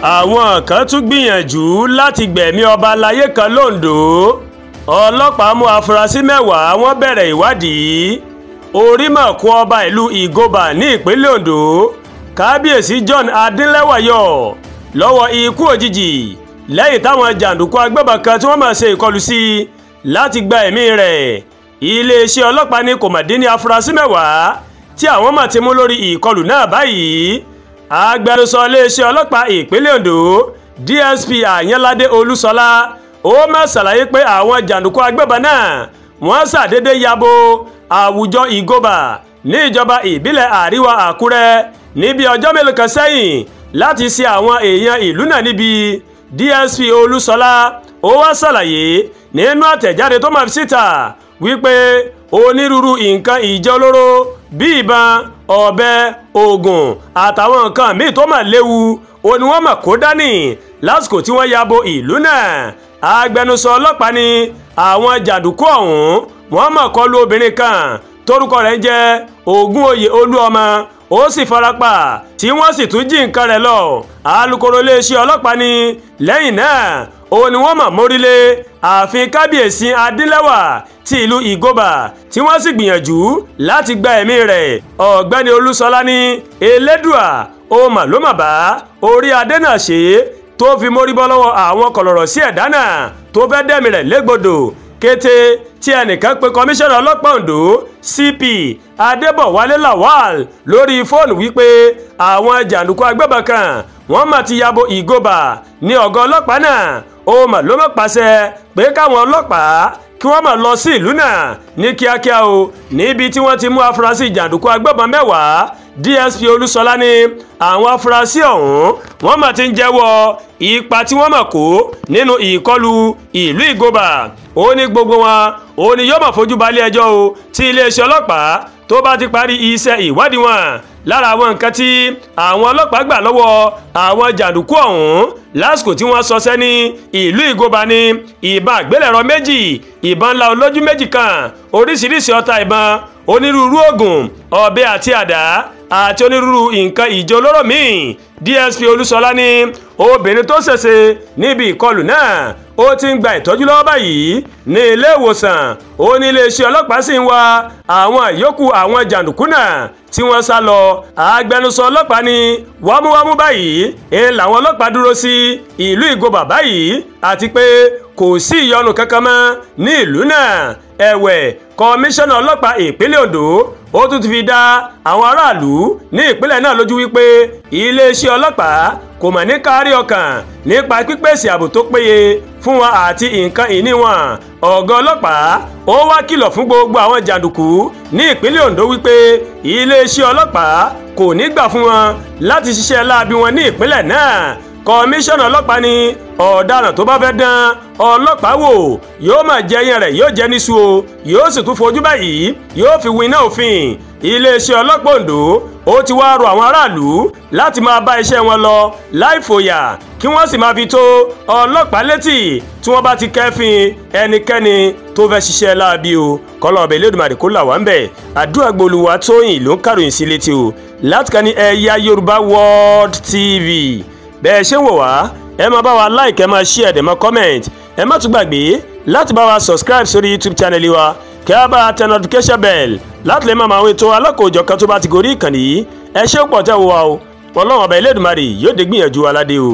àwọn kan tún gbìyànjú láti gbẹ̀mí ọba aláyé kan londo. Ọlọ́pàá mú afurasí 10 wọ́n bẹ̀rẹ̀ ìwádìí. Orímọ̀kun ọba ìlú Ìgòbà ní ìpínlẹ̀ Ondo, Kábíyèsí John Adínlẹ́wà yọ lọ́wọ́ ikú òjijì lẹ́yìn táwọn jàǹdùkú agbébọn kan tí wọ́n máa ṣe ìkọlù sí láti gba ẹ̀mí rẹ̀. Iléeṣẹ́ ọlọ́pàá ní kò mà dín ní afurasí 10 tí àwọn máa ti mú lórí ìkọlù náà báyìí. Agbẹnusọ iléeṣẹ́ ọlọ́pàá ìpínlẹ̀ Ondo DSP Àyànládé Olúṣọlá ó máa ṣàlàyé pé àwọn jàǹdùkú agbébọn náà wọ́n ṣàdédé yabo àwùjọ Ìgòbà ní ìjọba ìbílẹ̀ Àríwá Àkúrẹ́ níbi ọjọ́ mélòó kan sẹ́yìn láti ṣe àwọn èèyàn ìlú náà níbi. DSP Olúṣọlá ó wá ṣàlàyé nínú àtẹ̀jáde tó máa fi síta wípé onírúurú nǹkan ìjà olóró bíi ìbọn, ọ̀bẹ, oògùn àtàwọn nǹkan míì tó máa léwu òní wọ́n máa kó dání lásìkò tí wọ́n yabo ìlú náà. Agbẹnusọ ọlọ́pàá ní àwọn jàǹdùkú ọ̀hún wọ́n máa kọlu obìnrin kan tórúkọ rẹ̀ ń jẹ́ Ògúnòyè Olúọmọ, ó sì farapa tí wọ́n sì tún jí nǹkan rẹ̀ lọ. Alukoro iléeṣẹ́ ọlọ́pàá ní lẹ́yìn náà òun ni wọ́n mọ̀ mórílé ààfin Kábíyèsí Adínlẹ́wà ti ìlú Ìgòbà tí wọ́n sì gbìyànjú láti gba ẹ̀mí rẹ̀. Ọ̀gbẹ́ni Olúṣọlá ní Elédùà ó mà ló mà bá orí adé náà ṣe tó fi mórí bọ́ lọ́wọ́ àwọn kọ̀lọ̀rọ̀ sí ẹ̀dá náà tó fẹ́ dẹ̀mí rẹ̀ légbodò. Kété tí ẹnìkan pe kọmíṣánná ọlọ́pàá Ondo CP Adébọ̀wálé Lawal lórí fóònù wípé àwọn jàǹdùkú agbébọn kan wọ́n mà ti yabo Ìgòbà ní ọ̀gá ọlọ́pàá náà ó mà ló mọ̀ pàṣẹ pé káwọn ọlọ́pàá kí wọ́n máa lọ sí ìlú náà ní kíákíá o níbi tí wọ́n ti mú afurasí jàǹdùkú agbébọn 10. DSP Olúṣọlá ní àwọn afurasí ọ̀hún wọ́n mà ti ń jẹ́wọ́ ipa tí wọ́n mà kó nínú ìkọlù ìlú Ìgòbà. Ó ní gbogbo wọn ó ní yóò máa fojú balẹ̀ ẹjọ́ o tí iléeṣẹ́ ọlọ́pàá tó bá ti parí iṣẹ́ ìwádìí wọn. Lára àwọn nǹkan tí àwọn ọlọ́pàá gbà lọ́wọ́ àwọn jàǹdùkú ọ̀hún lásìkò tí wọ́n ṣọṣẹ́ ní ìlú Ìgòbà ní ìbọn àgbélẹ̀rọ 2, ìbọn ńlá olójú 2 kan, oríṣiríṣi ọta ìbọn, onírúurú oògùn, ọ̀bẹ àti àdá àti onírúurú nǹkan ìjà olóró míì. DSP Olúṣọlá ní obìnrin tó ṣèṣe níbi ìkọlù náà ó ti ń gba ìtọ́jú lọ́wọ́ báyìí ní ilé ìwòsàn. Ó ní iléeṣẹ́ ọlọ́pàá sì ń wá àwọn ìyókù àwọn jàǹdùkú náà tí wọ́n sá lọ. Agbẹnusọ ọlọ́pàá ní wámúwámú báyìí làwọn ọlọ́pàá dúró sí ìlú Ìgòbà báyìí àti pé kò sí ìyọnu kankan mọ́ ní ìlú náà. Ẹ̀wẹ̀ kọmíṣánná ọlọ́pàá ìpínlẹ̀ Ondo ó tún ti fi dá àwọn aráàlú ní ìpínlẹ̀ náà lójú wípé iléeṣẹ́ ọlọ́pàá kò mà ní kárí ọkàn nípa pípèsè ààbò tó péye fún wọn àti nǹkan ìní wọn. Ọ̀gá ọlọ́pàá ó wá kìlọ̀ fún gbogbo àwọn jàǹdùkú ní ìpínlẹ̀ Ondo wípé iléeṣẹ́ ọlọ́pàá kò ní gbà fún wọn láti ṣiṣẹ́ láabi wọn ní ìpínlẹ̀ náà. Kọmíṣánná ọlọ́pàá ní ọ̀daràn tó bá fẹ́ dán ọlọ́pàá wò yóò máa jẹ ẹyìn rẹ̀ yóò jẹ níṣu o, yóò sì tún fojú báyìí yóò fi wíná òfin. Iléeṣẹ́ ọlọ́pàá Ondo ó ti wá rọ àwọn aráàlú láti máa bá iṣẹ́ wọn lọ láì fòyà kí wọ́n sì máa fi tó ọlọ́pàá létí tí wọ́n bá ti kẹ́fìn ẹnikẹ́ni tó fẹ́ ṣiṣẹ́ láabi o. kọ́lọ́ọ̀bẹ Elédùmarè kó là wá ń bẹ̀. Àdúrà Gbolúwa Tóyìn ló ń kàròyìn sí létí o láti kàn ní Ẹ̀yà Yorùbá World TV. Bẹ́ẹ̀ ṣe ń wò wá ẹ máa bá wa like, ẹ máa share, ẹ máa comment, ẹ má tún gbàgbé láti bá wa subscribe sórí YouTube channel wa kí a bá tẹ notification bell láti lè máa máa ètò alákòójọkan tó bá ti gorí ìkànnì yìí. Ẹ ṣé pọ̀ tẹ́ wò wá o. Ọlọ́run ọba Elédùmarè yóò dé gbìyànjú aládé o.